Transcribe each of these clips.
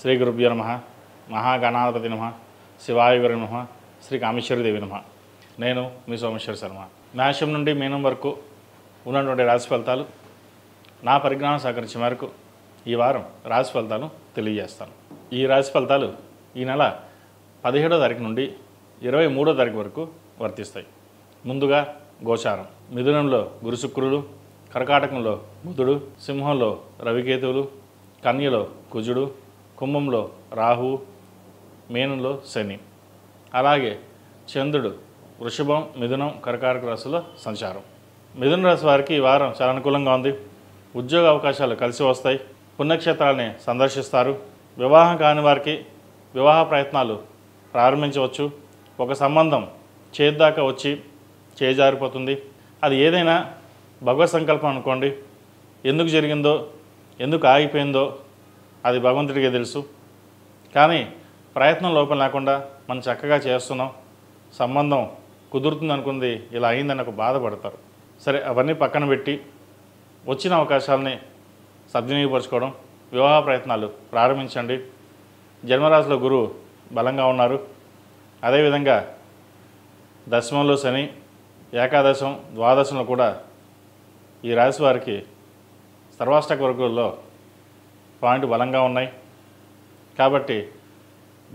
శ్రీ గురుభ్యో నమః. మహాగణాధిపతి నమః. శివాయ గురు నమః. శ్రీ కామేశ్వరీదేవి నమః. నేను మీ సోమేశ్వర శర్మ. మేషం నుండి మీనం వరకు ఉన్నటువంటి రాశి ఫలితాలు నా పరిజ్ఞానం సహకరించే మేరకు ఈ వారం రాశి ఫలితాలు తెలియజేస్తాను. ఈ రాశి ఫలితాలు ఈ నెల 17వ తారీఖు నుండి 23వ తారీఖు వరకు వర్తిస్తాయి. ముందుగా గోచారం. మిథునంలో గురు శుక్రుడు, కర్కాటకంలో బుధుడు, సింహంలో రవికేతువులు, కన్యలో కుజుడు, కుంభంలో రాహువు, మీనంలో శని. అలాగే చంద్రుడు వృషభం, మిథునం, కర్కాటక రాశిలో సంచారం. మిథున రాశి వారికి ఈ వారం చాలా అనుకూలంగా ఉంది. ఉద్యోగ అవకాశాలు కలిసి వస్తాయి. పుణ్యక్షేత్రాలని సందర్శిస్తారు. వివాహం కాని వారికి వివాహ ప్రయత్నాలు ప్రారంభించవచ్చు. ఒక సంబంధం చేద్దాకా వచ్చి చేజారిపోతుంది. అది ఏదైనా భగవత్ సంకల్పం అనుకోండి. ఎందుకు జరిగిందో, ఎందుకు ఆగిపోయిందో అది భగవంతుడికే తెలుసు. కానీ ప్రయత్నం లోపం లేకుండా మనం చక్కగా చేస్తున్నాం, సంబంధం కుదురుతుంది అనుకుంది ఇలా అయిందని ఒక బాధపడతారు. సరే, అవన్నీ పక్కన పెట్టి వచ్చిన అవకాశాలని సద్వినియోగపరచుకోవడం, వివాహ ప్రయత్నాలు ప్రారంభించండి. జన్మరాశిలో గురువు బలంగా ఉన్నారు. అదేవిధంగా దశమంలో శని, ఏకాదశం, ద్వాదశంలో కూడా ఈ రాశి వారికి సర్వాష్టక వర్గుల్లో పాయింట్ బలంగా ఉన్నాయి. కాబట్టి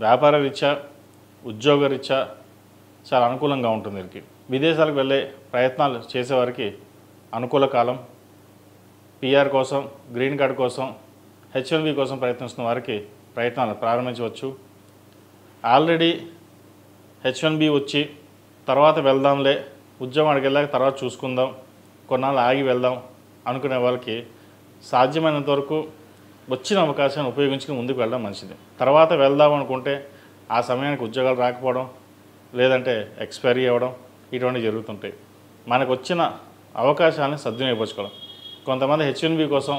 వ్యాపార రీత్యా, ఉద్యోగ రీత్యా చాలా అనుకూలంగా ఉంటుంది. వీరికి విదేశాలకు వెళ్ళే ప్రయత్నాలు చేసేవారికి అనుకూల కాలం. పిఆర్ కోసం, గ్రీన్ కార్డ్ కోసం, హెచ్1బి కోసం ప్రయత్నిస్తున్న వారికి ప్రయత్నాలు ప్రారంభించవచ్చు. ఆల్రెడీ హెచ్1బి వచ్చి తర్వాత వెళ్దాంలే, ఉద్యోగానికి వెళ్ళాక తర్వాత చూసుకుందాం, కొన్నాళ్ళు ఆగి వెళ్దాం అనుకునే వాళ్ళకి సాధ్యమైనంత వరకు వచ్చిన అవకాశాన్ని ఉపయోగించుకుని ముందుకు వెళ్ళడం మంచిది. తర్వాత వెళ్దాం అనుకుంటే ఆ సమయానికి ఉద్యోగాలు రాకపోవడం, లేదంటే ఎక్స్పైరీ అవ్వడం, ఇటువంటి జరుగుతుంటాయి. మనకు వచ్చిన అవకాశాన్ని సద్వినియోగపరచుకోవడం. కొంతమంది హెచ్1బి కోసం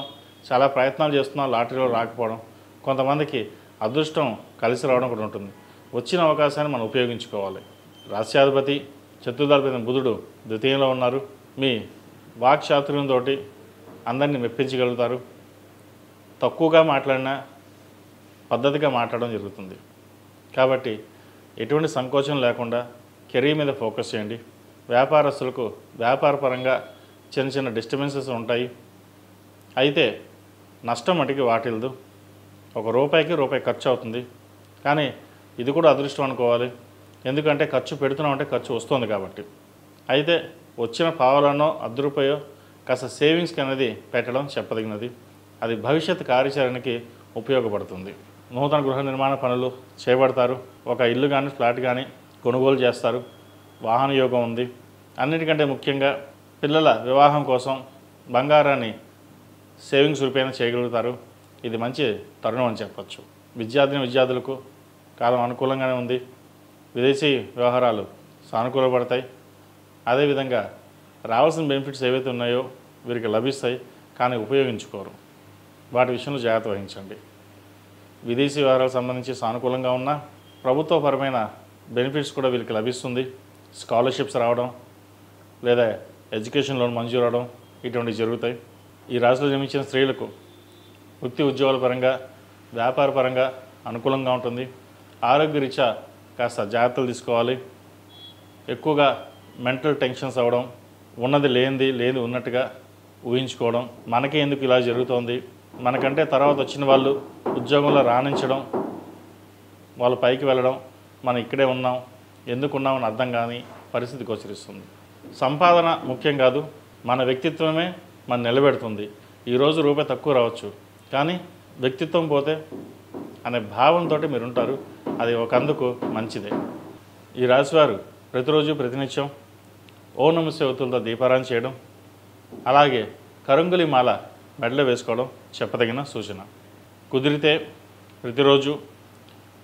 చాలా ప్రయత్నాలు చేస్తున్నారు, లాటరీలో రాకపోవడం. కొంతమందికి అదృష్టం కలిసి రావడం కూడా ఉంటుంది. వచ్చిన అవకాశాన్ని మనం ఉపయోగించుకోవాలి. రాస్యాధిపతి చతుర్థాధిపతి బుధుడు ద్వితీయంలో ఉన్నారు. మీ వాక్చాతుర్యంతో అందరినీ మెప్పించగలుగుతారు. తక్కువగా మాట్లాడినా పద్ధతిగా మాట్లాడడం జరుగుతుంది. కాబట్టి ఎటువంటి సంకోచం లేకుండా కెరీర్ మీద ఫోకస్ చేయండి. వ్యాపారస్తులకు వ్యాపారపరంగా చిన్న చిన్న డిస్టర్బెన్సెస్ ఉంటాయి. అయితే నష్టం మటుకి వాటిల్దు. రూపాయికి రూపాయి ఖర్చు అవుతుంది. కానీ ఇది కూడా అదృష్టం అనుకోవాలి. ఎందుకంటే ఖర్చు పెడుతున్నామంటే ఖర్చు వస్తుంది కాబట్టి. అయితే వచ్చిన పావలనో రూపాయో కాస్త సేవింగ్స్కి అనేది పెట్టడం చెప్పదగినది. అది భవిష్యత్ కార్యాచరణకి ఉపయోగపడుతుంది. నూతన గృహ నిర్మాణ పనులు చేపడతారు. ఒక ఇల్లు కానీ ఫ్లాట్ కానీ కొనుగోలు చేస్తారు. వాహన యోగం ఉంది. అన్నిటికంటే ముఖ్యంగా పిల్లల వివాహం కోసం బంగారాన్ని సేవింగ్స్ రూపేణ చేయగలుగుతారు. ఇది మంచి తరుణం అని చెప్పచ్చు. విద్యార్థులకు కాలం అనుకూలంగానే ఉంది. విదేశీ వ్యవహారాలు సానుకూలపడతాయి. అదేవిధంగా రావాల్సిన బెనిఫిట్స్ ఏవైతే ఉన్నాయో వీరికి లభిస్తాయి, కానీ ఉపయోగించుకోరు. వాటి విషయంలో జాగ్రత్త వహించండి. విదేశీ వ్యవహారాలకు సంబంధించి సానుకూలంగా ఉన్న ప్రభుత్వపరమైన బెనిఫిట్స్ కూడా వీరికి లభిస్తుంది. స్కాలర్షిప్స్ రావడం, లేదా ఎడ్యుకేషన్ లోన్ మంజూరు అవడం, ఇటువంటివి జరుగుతాయి. ఈ రాశిలో జన్మించిన స్త్రీలకు వృత్తి ఉద్యోగాల పరంగా, వ్యాపార పరంగా అనుకూలంగా ఉంటుంది. ఆరోగ్యరీత్యా కాస్త జాగ్రత్తలు తీసుకోవాలి. ఎక్కువగా మెంటల్ టెన్షన్స్ అవ్వడం, ఉన్నది లేనిది ఉన్నట్టుగా ఊహించుకోవడం, మనకే ఎందుకు ఇలా జరుగుతోంది, మనకంటే తర్వాత వచ్చిన వాళ్ళు ఉద్యోగంలో రాణించడం, వాళ్ళు పైకి వెళ్ళడం, మనం ఇక్కడే ఉన్నాం, ఎందుకున్నామని అర్థం కాని పరిస్థితి గోచరిస్తుంది. సంపాదన ముఖ్యం కాదు, మన వ్యక్తిత్వమే మనం నిలబెడుతుంది. ఈరోజు రూపాయి తక్కువ రావచ్చు, కానీ వ్యక్తిత్వం పోతే అనే భావంతో మీరు ఉంటారు. అది ఒకందుకు మంచిదే. ఈ రాశివారు ప్రతిరోజు ప్రతినిత్యం ఓం నమః శివాయతో దీపారాధన చేయడం, అలాగే కరంగులి మాల మెడలో వేసుకోవడం చెప్పదగిన సూచన. కుదిరితే ప్రతిరోజు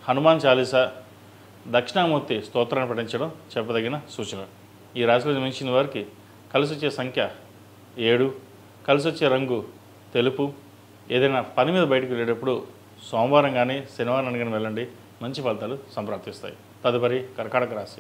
హనుమాన్ చాలీసా, దక్షిణామూర్తి స్తోత్రాన్ని పఠించడం చెప్పదగిన సూచన. ఈ రాశిలో జన్మించిన వారికి కలిసి వచ్చే సంఖ్య 7, కలిసి వచ్చే రంగు తెలుపు. ఏదైనా పని మీద బయటకు వెళ్ళేటప్పుడు సోమవారం కానీ శనివారం కానీ వెళ్ళండి, మంచి ఫలితాలు సంప్రాప్తిస్తాయి. తదుపరి కర్కాటక రాశి.